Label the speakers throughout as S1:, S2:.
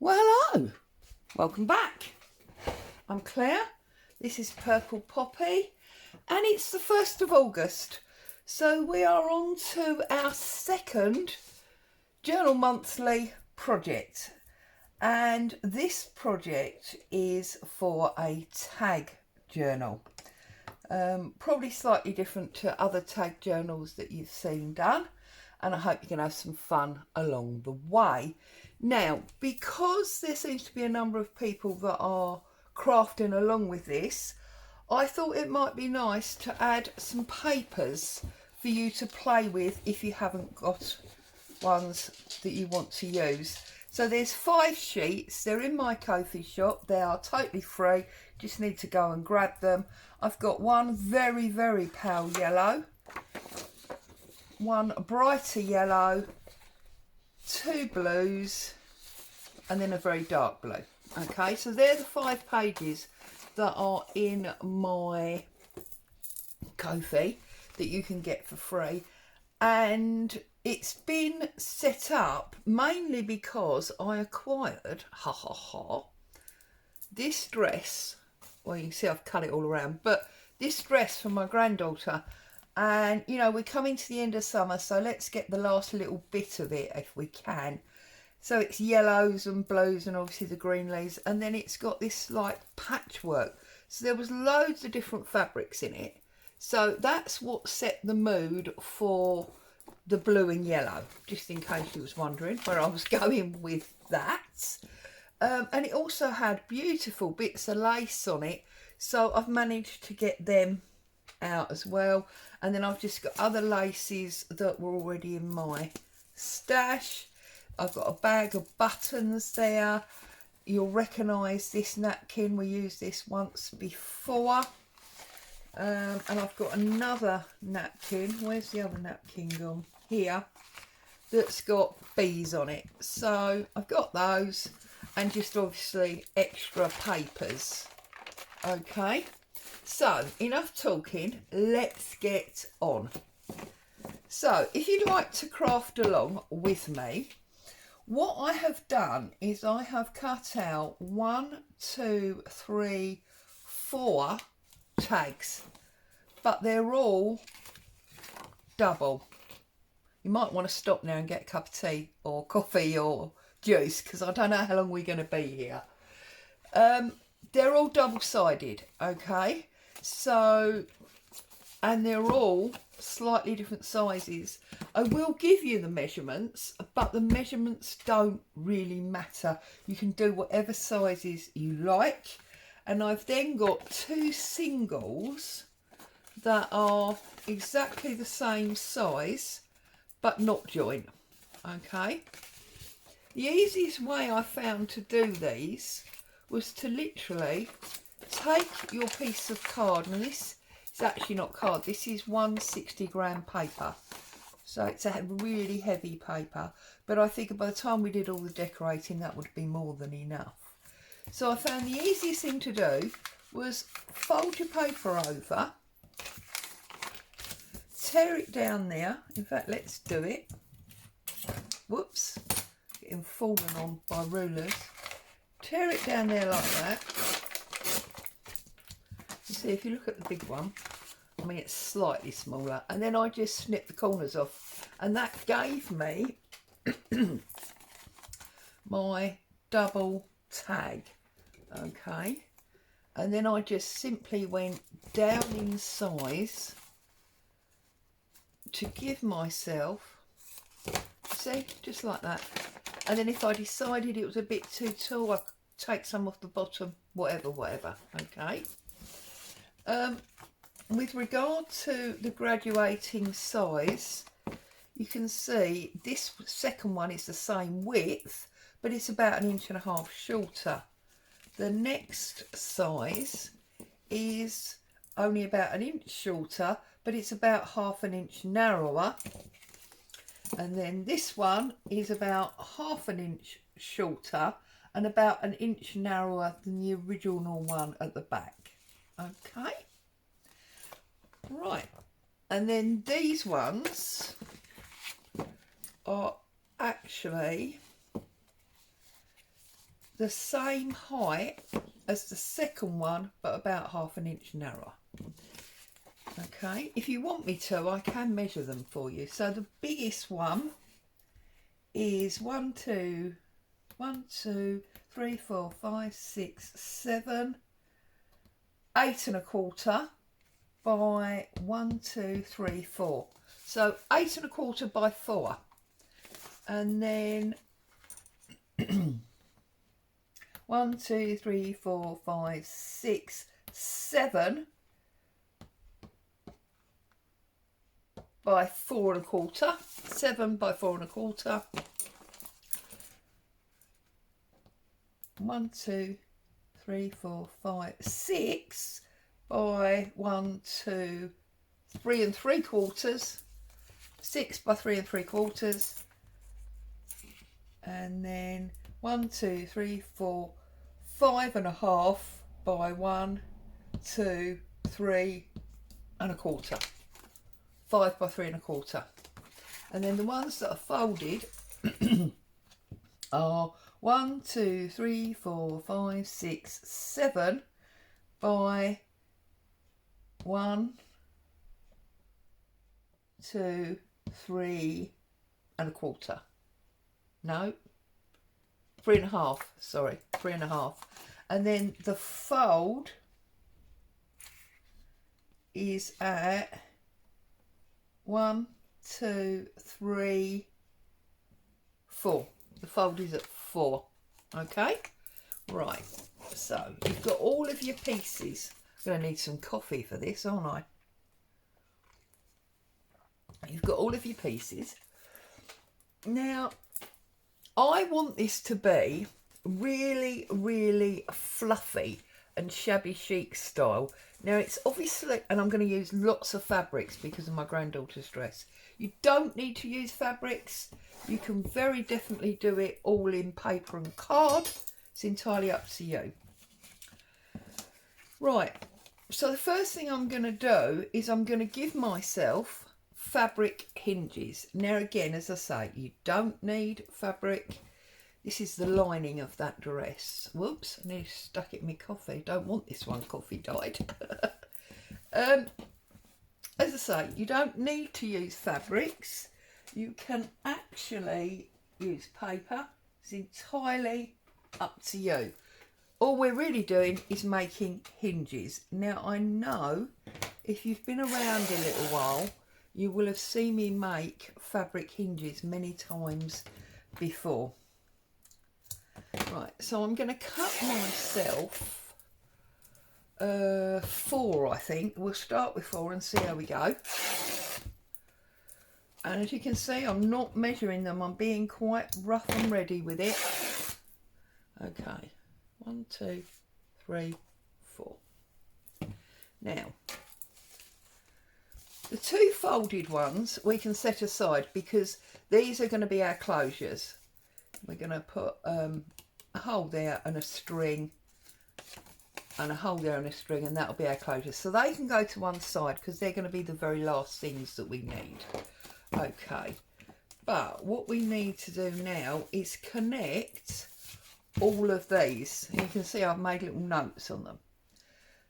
S1: Well, hello, welcome back. I'm Claire, this is Purple Poppy, and it's the 1st of August. So we are on to our second Journal Monthly project. And this project is for a tag journal. Probably slightly different to other tag journals that you've seen done. And I hope you can have some fun along the way. Now, because there seems to be a number of people that are crafting along with this, I thought it might be nice to add some papers for you to play with if you haven't got ones that you want to use. So there's 5 sheets, they're in my Ko-fi shop, they are totally free, just need to go and grab them. I've got one very, very pale yellow, one brighter yellow, 2 blues, and then a very dark blue. Okay, so they're the 5 pages that are in my Ko-fi that you can get for free. And it's been set up mainly because I acquired, this dress. Well, you can see I've cut it all around, but this dress for my granddaughter. And, you know, we're coming to the end of summer, so let's get the last little bit of it if we can. So it's yellows and blues and obviously the green leaves. And then it's got this, like, patchwork. So there was loads of different fabrics in it. So that's what set the mood for the blue and yellow, just in case you was wondering where I was going with that. And it also had beautiful bits of lace on it. So I've managed to get them out as well, and then I've just got other laces that were already in my stash. I've got a bag of buttons there. You'll recognise this napkin, we used this once before. And I've got another napkin, where's the other napkin gone? Here, that's got bees on it. So I've got those, and just obviously extra papers. Okay. So, enough talking, let's get on. So, if you'd like to craft along with me, what I have done is I have cut out 1, 2, 3, 4 tags, but they're all double. You might want to stop now and get a cup of tea or coffee or juice, because I don't know how long we're going to be here. They're all double-sided, okay? So, and they're all slightly different sizes. I will give you the measurements, but the measurements don't really matter. You can do whatever sizes you like. And I've then got 2 singles that are exactly the same size, but not joint, okay? The easiest way I found to do these was to literally take your piece of card, and this is actually not card, this is 160-gram paper, so it's a really heavy paper, but I think by the time we did all the decorating that would be more than enough. So I found the easiest thing to do was fold your paper over, tear it down there, in fact let's do it, whoops, getting fallen on by rulers, tear it down there like that. You see, if you look at the big one, I mean it's slightly smaller, and then I just snip the corners off, and that gave me my double tag, okay? And then I just simply went down in size to give myself, see, just like that. And then if I decided it was a bit too tall, I could take some off the bottom, whatever, okay? With regard to the graduating size, you can see this second one is the same width, but it's about 1.5 inches shorter. The next size is only about 1 inch shorter, but it's about 1/2 inch narrower. And then this one is about 1/2 inch shorter and about 1 inch narrower than the original one at the back. Okay. Right. And then these ones are actually the same height as the second one, but about ½ an inch narrower. Okay, if you want me to, I can measure them for you. So the biggest one is 1, 2, 3, 4, 5, 6, 7, 8 1/4 by 1, 2, 3, 4. So 8 1/4 by 4, and then 1, 2, 3, 4, 5, 6, 7 by 4 1/4. 7 by 4 1/4. 1, 2, 3, 4, 5, 6 by 1, 2, 3 3/4. 6 by 3 3/4. And then 1, 2, 3, 4, 5 1/2 by 1, 2, 3 1/4. 5 by 3 1/4. And then the ones that are folded are 1, 2, 3, 4, 5, 6, 7 by 1, 2, 3 1/4. No, 3 1/2. Sorry, 3 1/2. And then the fold is at 1, 2, 3, 4. The fold is at 4. Okay, right. So you've got all of your pieces. I'm going to need some coffee for this, aren't I? You've got all of your pieces. Now, I want this to be really, really fluffy and shabby chic style. Now, it's obviously, and I'm going to use lots of fabrics because of my granddaughter's dress. You don't need to use fabrics. You can very definitely do it all in paper and card. It's entirely up to you. Right, so the first thing I'm going to do is I'm going to give myself fabric hinges. Now again, as I say, you don't need fabric. This is the lining of that dress. Whoops, I nearly stuck it in my coffee. Don't want this one, coffee dyed. As I say, you don't need to use fabrics. You can actually use paper. It's entirely up to you. All we're really doing is making hinges. Now, I know if you've been around a little while, you will have seen me make fabric hinges many times before. Right, so I'm going to cut myself 4, I think. We'll start with 4 and see how we go. And as you can see, I'm not measuring them. I'm being quite rough and ready with it. Okay, 1, 2, 3, 4. Now, the 2 folded ones we can set aside because these are going to be our closures. We're going to put a hole there and a string, and a hole there and a string, and that'll be our closures. So they can go to one side because they're going to be the very last things that we need. Okay, but what we need to do now is connect all of these. You can see I've made little notes on them.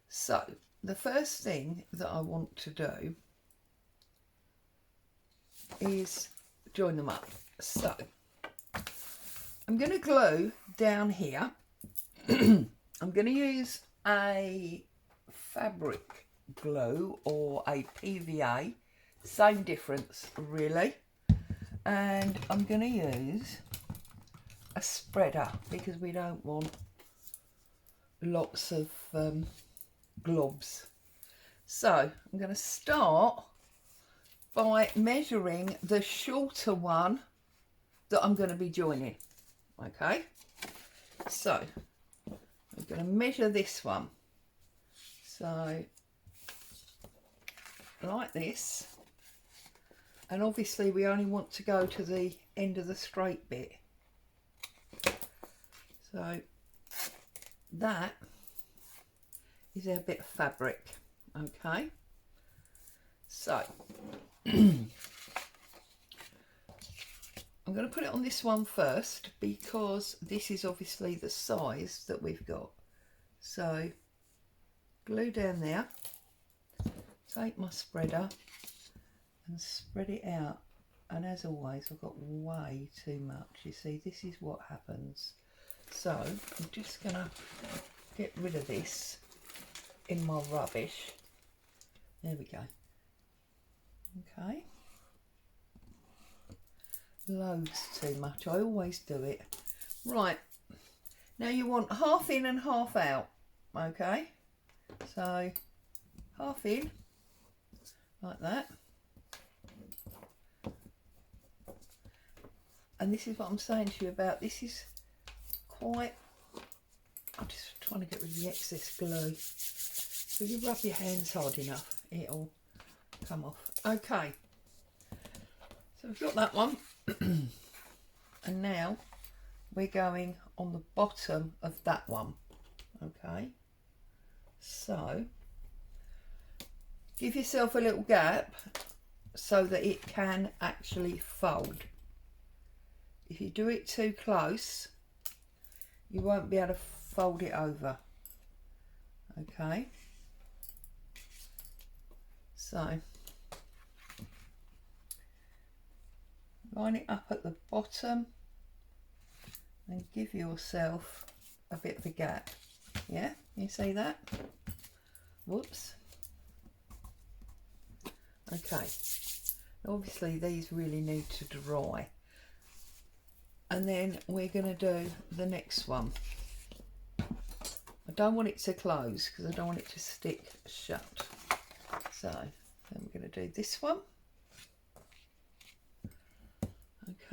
S1: So the first thing that I want to do is join them up. So I'm going to glue down here. I'm going to use a fabric glue or a PVA, same difference really, and I'm going to use a spreader because we don't want lots of globs. So I'm going to start by measuring the shorter one that I'm going to be joining. Okay, so I'm going to measure this one, so like this, and obviously we only want to go to the end of the straight bit, so that is our bit of fabric. Okay, so I'm I'm going to put it on this one first because this is obviously the size that we've got. So glue down there, take my spreader and spread it out. And as always, I've got way too much. You see, this is what happens. So I'm just going to get rid of this in my rubbish. There we go. Okay. Loads too much. I always do it. Right. Now you want half in and half out. Okay. So half in, like that. And this is what I'm saying to you about. This is quite... I'm just trying to get rid of the excess glue. So you rub your hands hard enough, it'll come off. Okay. So we've got that one. And now we're going on the bottom of that one. Okay. So give yourself a little gap so that it can actually fold. If you do it too close, you won't be able to fold it over. Okay. So line it up at the bottom and give yourself a bit of a gap. Yeah, you see that? Whoops. Okay. Obviously these really need to dry. And then we're going to do the next one. I don't want it to close because I don't want it to stick shut. So then we're going to do this one.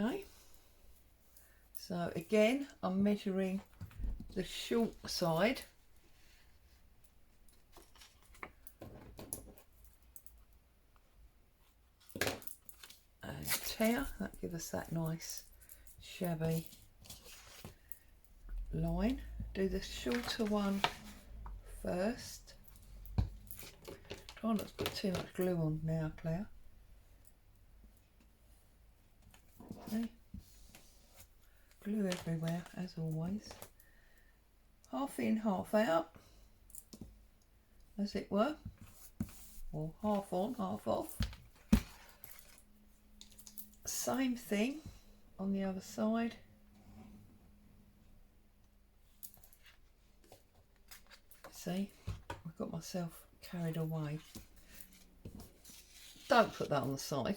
S1: Okay. So again, I'm measuring the short side. And tear, that gives us that nice shabby line. Do the shorter one first. Try not to put too much glue on now, Claire. Okay. Glue everywhere as always. Half in, half out, as it were, or half on, half off. Same thing on the other side. See, I've got myself carried away. Don't put that on the side.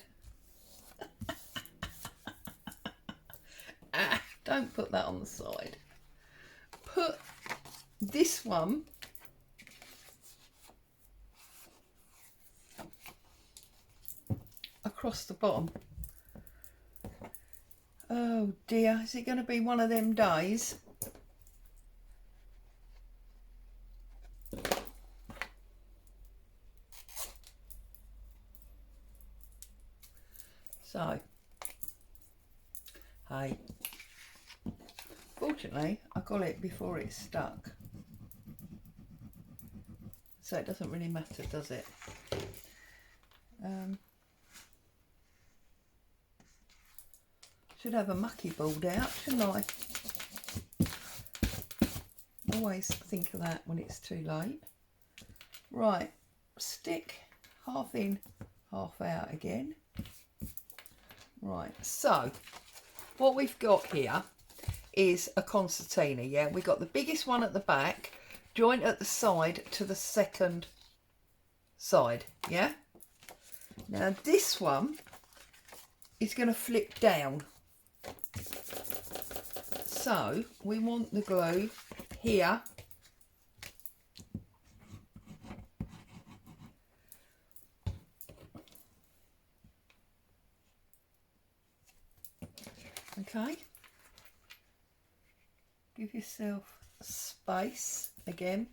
S1: Don't put that on the side. Put this one across the bottom. Oh dear, is it going to be one of them days? So, hey, fortunately I got it before it stuck, so it doesn't really matter, does it? Should have a mucky board out, shouldn't I? Always think of that when it's too late. Right, stick half in, half out again. Right, so what we've got here is a concertina, yeah? We've got the biggest one at the back, joint at the side to the second side, yeah? Now this one is going to flip down. So we want the glue here. Okay. Give yourself space again,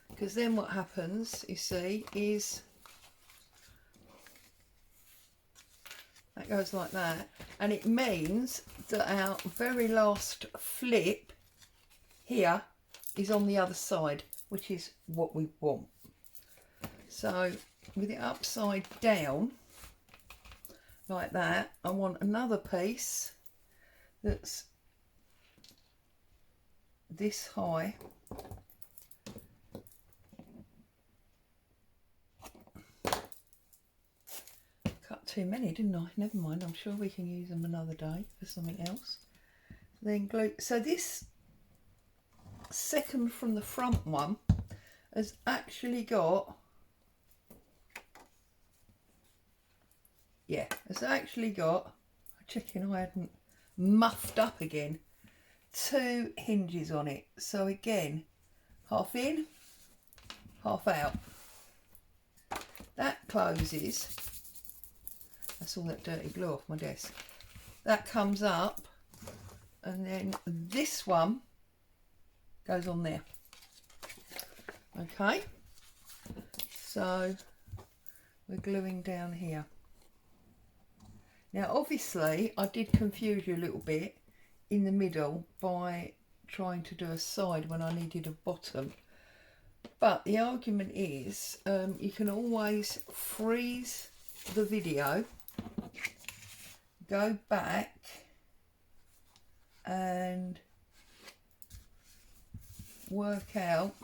S1: because then what happens, you see, is that goes like that, and it means that our very last flip here is on the other side, which is what we want. So with it upside down, like that. I want another piece that's this high. Cut too many, didn't I? Never mind, I'm sure we can use them another day for something else. Then glue. So this second from the front one has actually got, checking I hadn't muffed up again, 2 hinges on it. So again, half in, half out. That closes. That's all that dirty glue off my desk. That comes up, and then this one goes on there. Okay, so we're gluing down here. Now obviously I did confuse you a little bit in the middle by trying to do a side when I needed a bottom, but the argument is you can always freeze the video, go back and work out.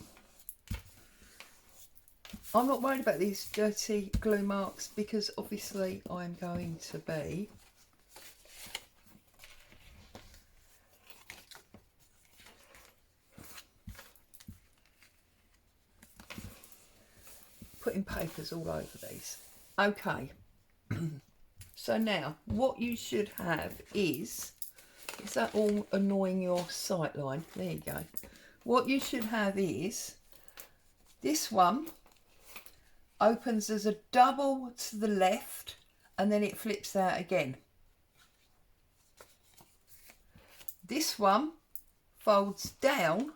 S1: I'm not worried about these dirty glue marks because obviously I'm going to be putting papers all over these. Okay, so now what you should have is that all annoying your sight line? There you go. What you should have is this one opens as a double to the left and then it flips out again. This one folds down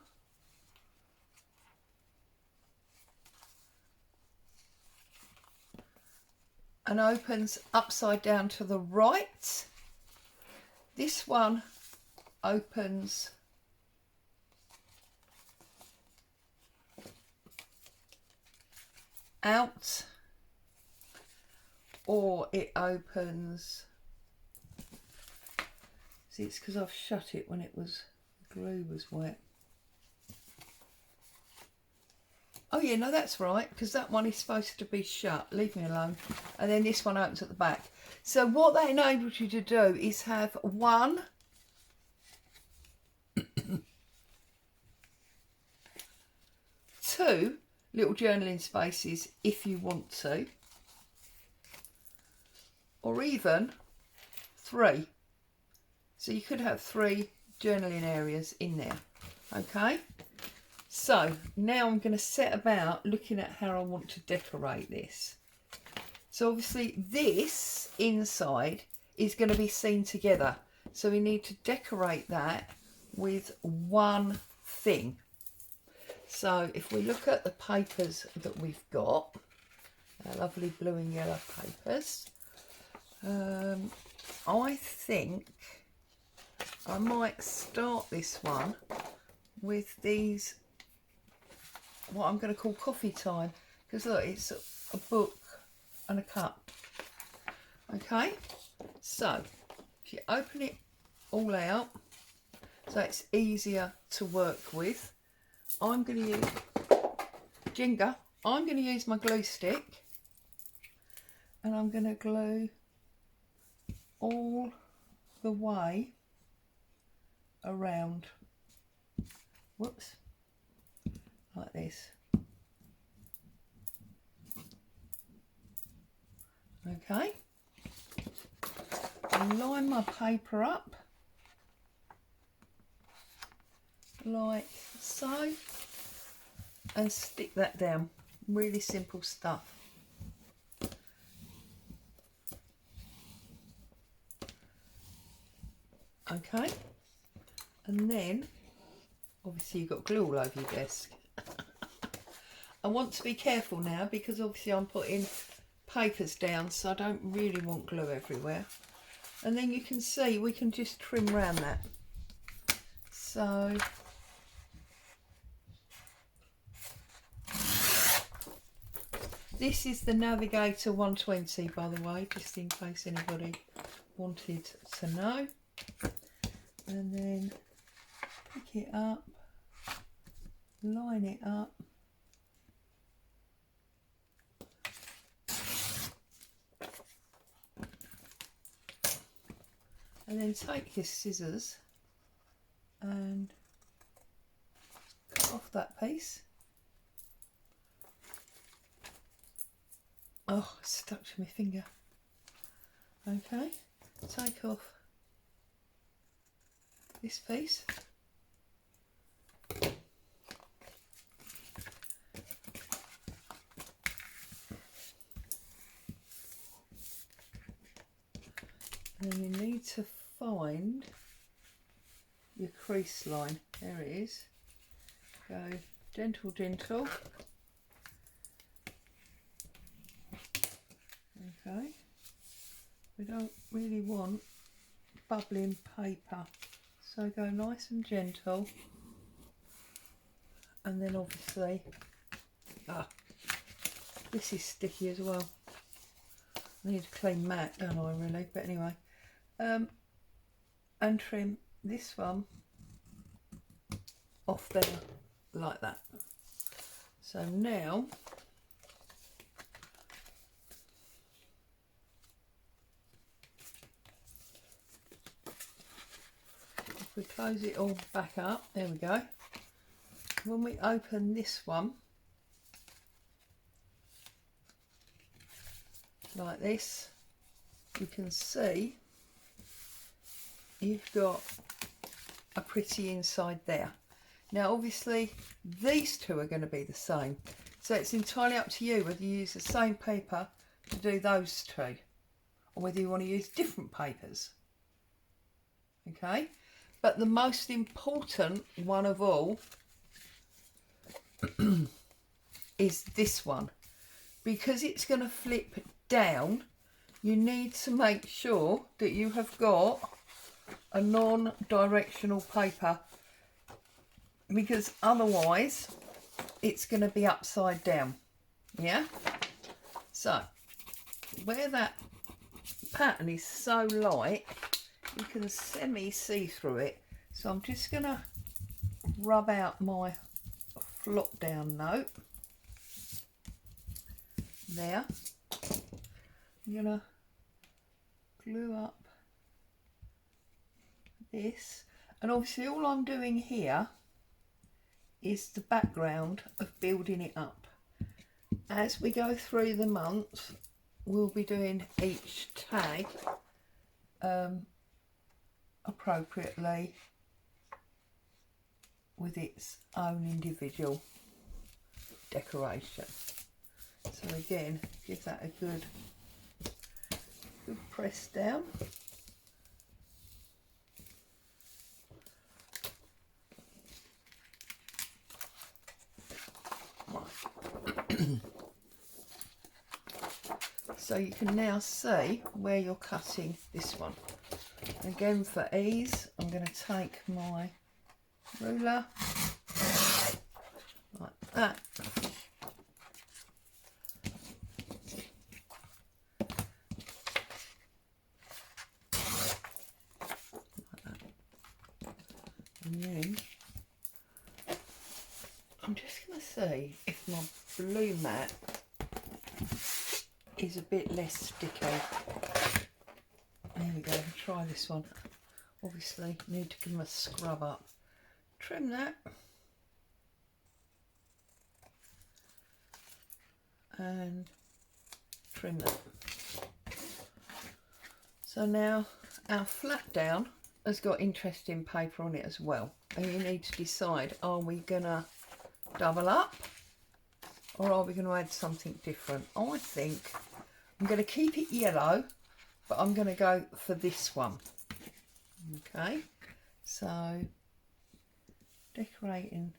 S1: and opens upside down to the right. This one opens out, or it opens, see, it's because I've shut it when it was, the glue was wet. Oh yeah, no, that's right, because that one is supposed to be shut, leave me alone. And then this one opens at the back. So what that enables you to do is have 1, 2 little journaling spaces if you want to, or even 3. So you could have 3 journaling areas in there. Okay, so now I'm going to set about looking at how I want to decorate this. So obviously this inside is going to be seen together, so we need to decorate that with one thing. So if we look at the papers that we've got, our lovely blue and yellow papers, I think I might start this one with these, what I'm going to call coffee time, because look, it's a book and a cup. Okay, so if you open it all out so it's easier to work with, I'm going to use Jenga. I'm going to use my glue stick and I'm going to glue all the way around. Whoops, like this. Okay, line my paper up like so and stick that down. Really simple stuff. Okay, and then obviously you've got glue all over your desk. I want to be careful now because obviously I'm putting papers down, so I don't really want glue everywhere. And then you can see we can just trim around that. So This is the Navigator 120, by the way, just in case anybody wanted to know. And then pick it up, line it up, and then take your scissors and cut off that piece. Oh, it's stuck to my finger. Okay, take off this piece. And then you need to find your crease line. There it is. Go gentle, gentle. Okay. We don't really want bubbling paper, so go nice and gentle. And then obviously, this is sticky as well. I need a clean mat, don't I, really? But anyway, and trim this one off there like that. So now if we close it all back up, there we go. When we open this one like this, you can see you've got a pretty inside there. Now obviously these two are going to be the same, so it's entirely up to you whether you use the same paper to do those two or whether you want to use different papers. Okay, but the most important one of all is this one, because it's going to flip down. You need to make sure that you have got a non-directional paper, because otherwise it's going to be upside down. Yeah, so where that pattern is so light you can semi see through it, so I'm just going to rub out my flop down note there. I'm going to glue up this, and obviously all I'm doing here is the background of building it up. As we go through the months, we'll be doing each tag appropriately with its own individual decoration. So again, give that a good press down. So you can now see where you're cutting this one. Again, for ease, I'm going to take my ruler like that. And then I'm just going to see if my blue mat is a bit less sticky. There we go, try this one. Obviously need to give them a scrub up. Trim that. And trim that. So now our flat down has got interesting paper on it as well. And you need to decide, are we gonna double up or are we going to add something different? I think I'm going to keep it yellow, but I'm going to go for this one. Okay, so decorating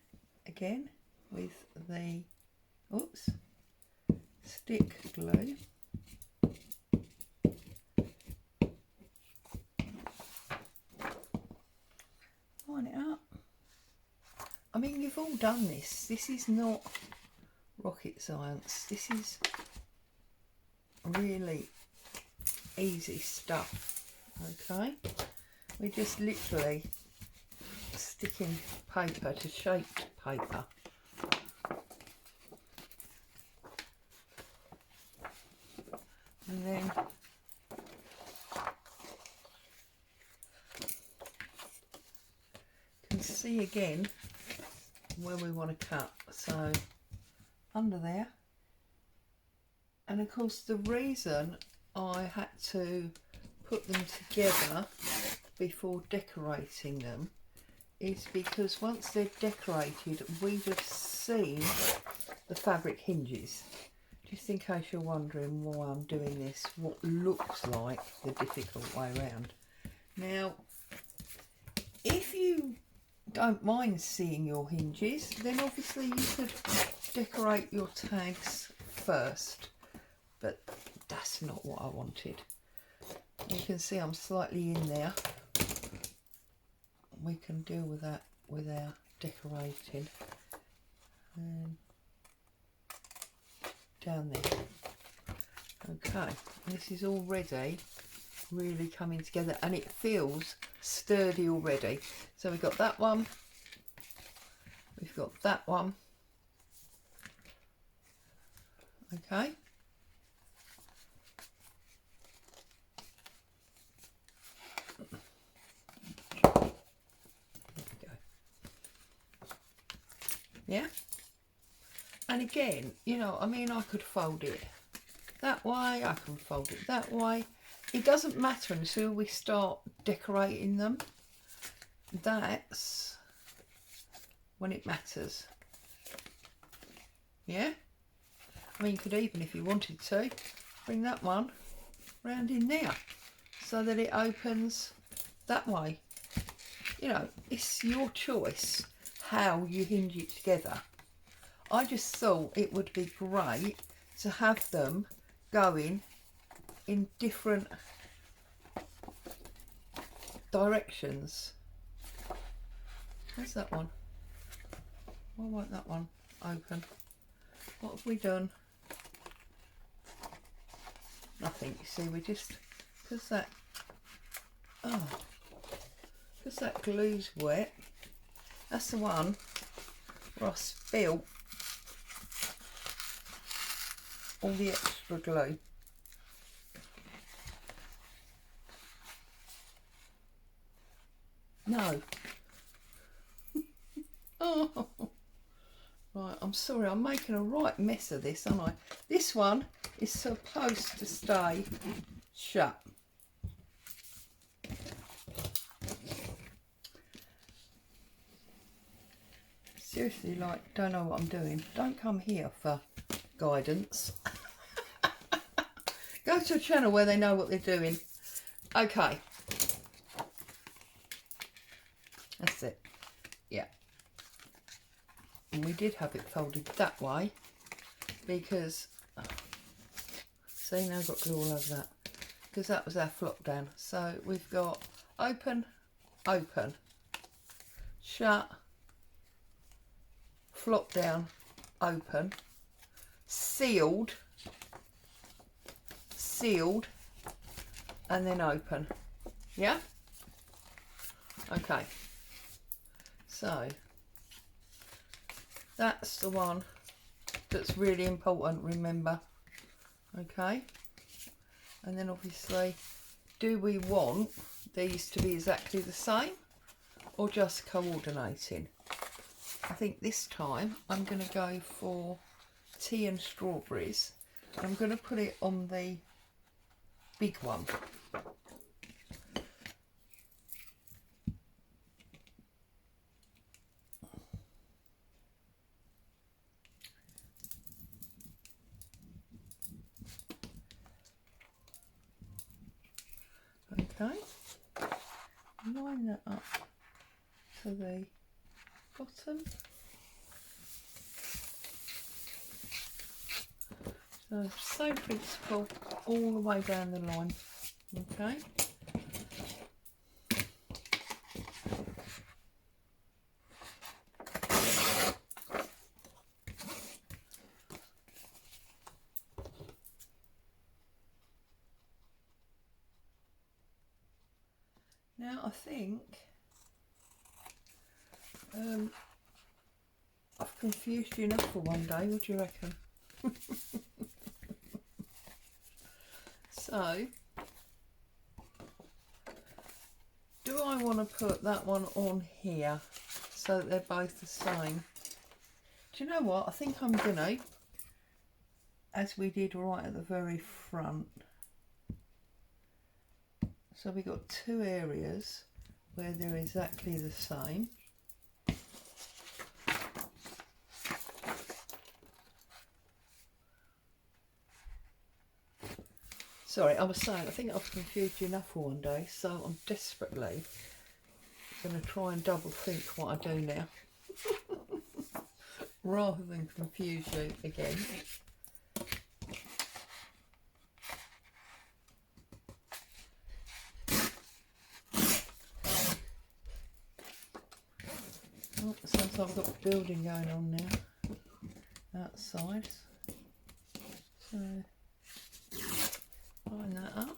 S1: again with the stick glue. Line it up. I mean, you've all done this. This is not rocket science. This is really easy stuff. Okay, we just literally sticking paper to shaped paper. And then you can see again where we want to cut, so under there. And of course the reason I had to put them together before decorating them is because once they're decorated we'd have seen the fabric hinges. Just in case you're wondering why I'm doing this, what looks like the difficult way around. Now, if you don't mind seeing your hinges, then obviously you could decorate your tags first, but that's not what I wanted. You can see I'm slightly in there. We can deal with that with our decorating. And down there. Okay, this is already really coming together and it feels sturdy already. So we've got that one, we've got that one. Okay, there we go. Yeah. And again, you know, I mean, I could fold it that way, I can fold it that way. It doesn't matter until we start decorating them. That's when it matters. Yeah? I mean, you could even, if you wanted to, bring that one round in there so that it opens that way. You know, it's your choice how you hinge it together. I just thought it would be great to have them going in different directions. Where's that one? Why won't that one open? What have we done? Nothing. You see, we just, because that glue's wet. That's the one where I spilt all the extra glue. No. Oh, right, I'm sorry, I'm making a right mess of this, aren't I? This one is supposed to stay shut. Seriously, like, don't know what I'm doing. Don't come here for guidance. Go to a channel where they know what they're doing. Okay. That's it. Yeah. And we did have it folded that way because, see, now I've got glue all over that, because that was our flop down. So we've got open, open, shut, flop down, open, sealed, sealed, and then open. Yeah? Okay. So that's the one that's really important, remember. Okay. And then obviously, do we want these to be exactly the same or just coordinating? I think this time I'm going to go for tea and strawberries. I'm going to put it on the big one. Okay, line that up to the bottom. So same principle all the way down the line. Okay. I think I've confused you enough for one day. What do you reckon? So, do I want to put that one on here so that they're both the same? Do you know what? I think I'm gonna, as we did right at the very front. So we've got two areas where they're exactly the same. Sorry, I was saying, I think I've confused you enough for one day, so I'm desperately going to try and double think what I do now, rather than confuse you again. Oh, sounds like I've got building going on now, outside. So, line that up,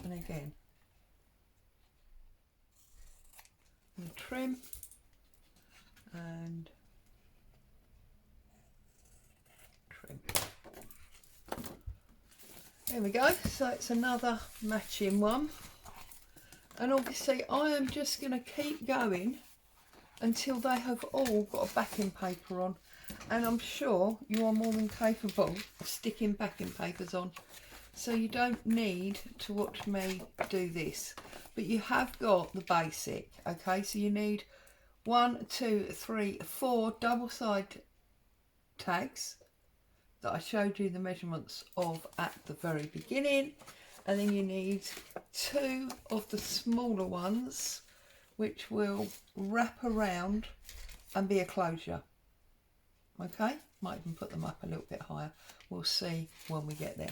S1: and again, and trim, and trim. There we go, so it's another matching one, and obviously I am just going to keep going until they have all got a backing paper on, and I'm sure you are more than capable of sticking backing papers on, so you don't need to watch me do this, but you have got the basic. Okay, so you need 1, 2, 3, 4 double side tags that I showed you the measurements of at the very beginning, and then you need 2 of the smaller ones which will wrap around and be a closure. Okay, might even put them up a little bit higher, we'll see when we get there.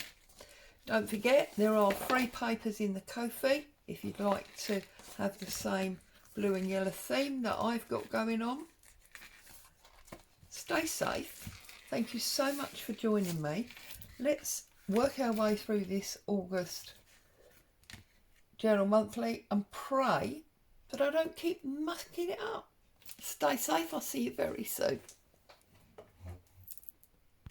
S1: Don't forget, there are free papers in the Ko-fi if you'd like to have the same blue and yellow theme that I've got going on. Stay safe. Thank you so much for joining me. Let's work our way through this August Journal Monthly and pray that I don't keep mucking it up. Stay safe. I'll see you very soon.